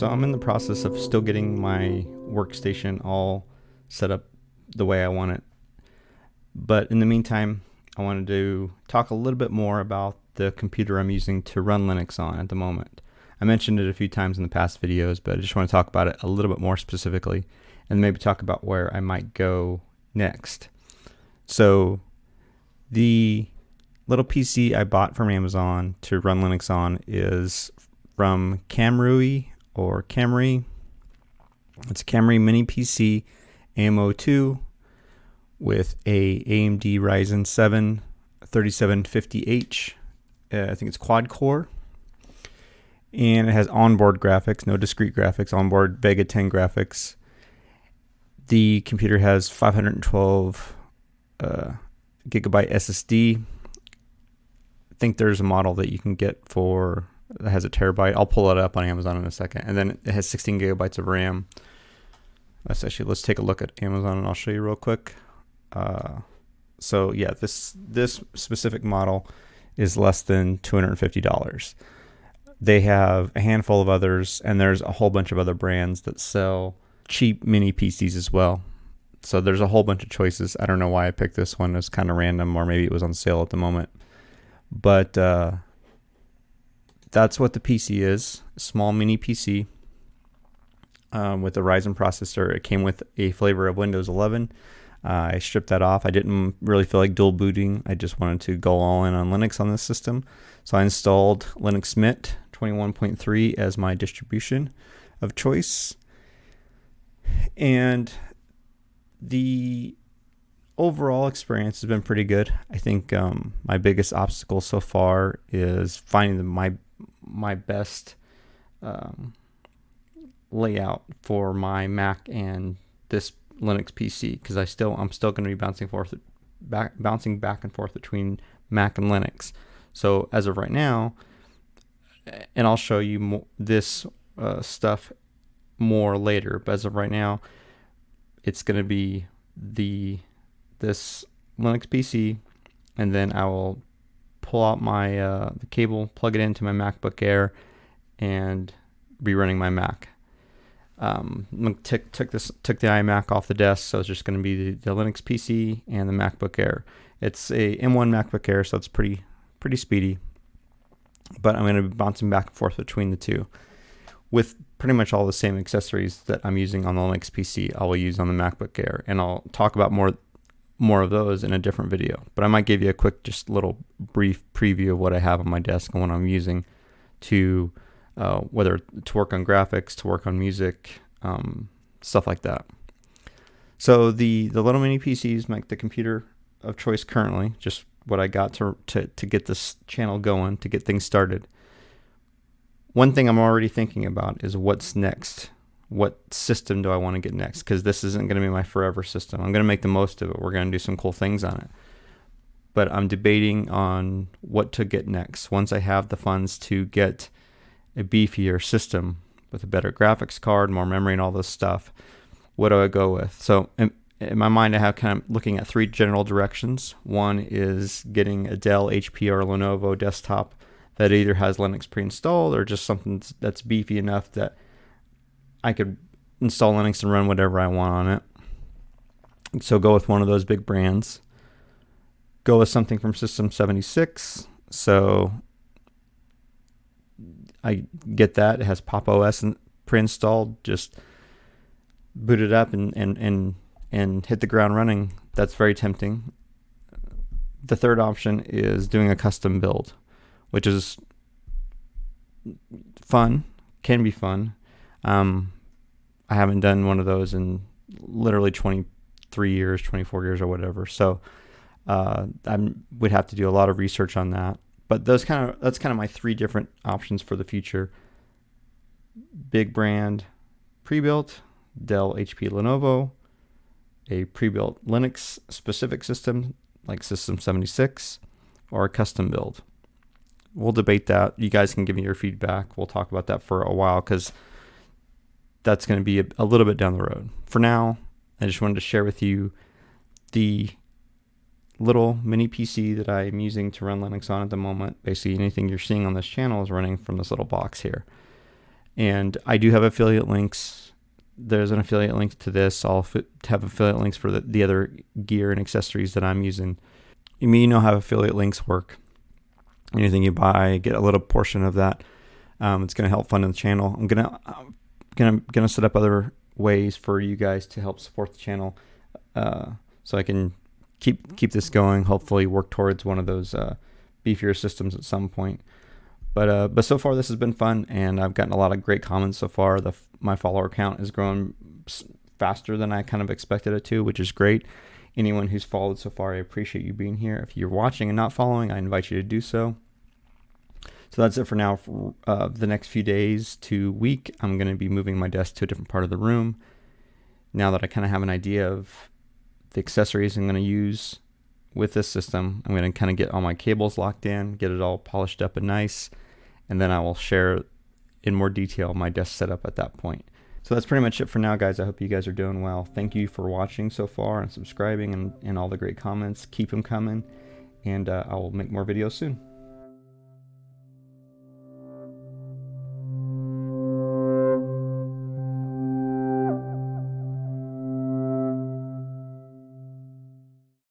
So I'm in the process of still getting my workstation all set up the way I want it. But in the meantime, I wanted to talk a little bit more about the computer I'm using to run Linux on at the moment. I mentioned it a few times in the past videos, but I just want to talk about it a little bit more specifically and maybe talk about where I might go next. So the little PC I bought from Amazon to run Linux on is from KAMRUI or KAMRUI. It's a KAMRUI mini PC AM02 with a AMD Risen 7 3750H. I think it's quad core. And it has onboard graphics, no discrete graphics, onboard Vega 10 graphics. The computer has 512 gigabyte SSD. I think there's a model that you can get for that has a terabyte. I'll pull it up on Amazon in a second. And then it has 16 gigabytes of RAM. Let's take a look at Amazon and I'll show you real quick. So yeah, this specific model is less than $250. They have a handful of others, and there's a whole bunch of other brands that sell cheap mini PCs as well. So there's a whole bunch of choices. I don't know why I picked this one. It's kind of random, or maybe it was on sale at the moment. But that's what the PC is, a small mini PC with a Ryzen processor. It came with a flavor of Windows 11. I stripped that off. I didn't really feel like dual booting. I just wanted to go all in on Linux on this system. So I installed Linux Mint 21.3 as my distribution of choice. And the overall experience has been pretty good. I think my biggest obstacle so far is finding my best layout for my Mac and this Linux PC, because I'm still going to be bouncing back and forth between Mac and Linux. So as of right now, and I'll show you this stuff more later, but as of right now, it's going to be this Linux PC, and then I will pull out my the cable, plug it into my MacBook Air, and be running my Mac. Took the iMac off the desk, so it's just going to be the Linux PC and the MacBook Air. It's a M1 MacBook Air, so it's pretty speedy. But I'm going to be bouncing back and forth between the two with pretty much all the same accessories that I'm using on the Linux PC. I will use on the MacBook Air, and I'll talk about more of those in a different video. But I might give you a quick, just little brief preview of what I have on my desk and what I'm using to whether to work on graphics, to work on music, stuff like that. So the little mini PCs make the computer of choice currently, just what I got to get this channel going, to get things started. One thing I'm already thinking about is what's next. What system do I want to get next? Because this isn't going to be my forever system. I'm going to make the most of it. We're going to do some cool things on it. But I'm debating on what to get next. Once I have the funds to get a beefier system with a better graphics card, more memory, and all this stuff, what do I go with? So in my mind, I have kind of looking at three general directions. One is getting a Dell, HP, or Lenovo desktop that either has Linux pre-installed or just something that's beefy enough that I could install Linux and run whatever I want on it. So go with one of those big brands. Go with something from System 76. So I get that. It has Pop! OS pre-installed. Just boot it up and hit the ground running. That's very tempting. The third option is doing a custom build, which is fun, can be fun. I haven't done one of those in literally 23 years, 24 years or whatever. So I would have to do a lot of research on that. But that's kind of my three different options for the future. Big brand, pre-built, Dell, HP, Lenovo, a pre-built Linux specific system like System 76, or a custom build. We'll debate that. You guys can give me your feedback. We'll talk about that for a while, because that's going to be a little bit down the road. For now, I just wanted to share with you the little mini PC that I'm using to run Linux on at the moment. Basically, anything you're seeing on this channel is running from this little box here. And I do have affiliate links. There's an affiliate link to this. I'll have affiliate links for the other gear and accessories that I'm using. You know how affiliate links work. Anything you buy, get a little portion of that. It's going to help fund the channel. I'm gonna set up other ways for you guys to help support the channel, so I can keep this going. Hopefully, work towards one of those beefier systems at some point. But so far this has been fun, and I've gotten a lot of great comments so far. My follower count has grown faster than I kind of expected it to, which is great. Anyone who's followed so far, I appreciate you being here. If you're watching and not following, I invite you to do so. So that's it for now. For the next few days to week, I'm going to be moving my desk to a different part of the room. Now that I kind of have an idea of the accessories I'm going to use with this system, I'm going to kind of get all my cables locked in, get it all polished up and nice, and then I will share in more detail my desk setup at that point. So that's pretty much it for now, guys. I hope you guys are doing well. Thank you for watching so far and subscribing and all the great comments. Keep them coming, and I will make more videos soon.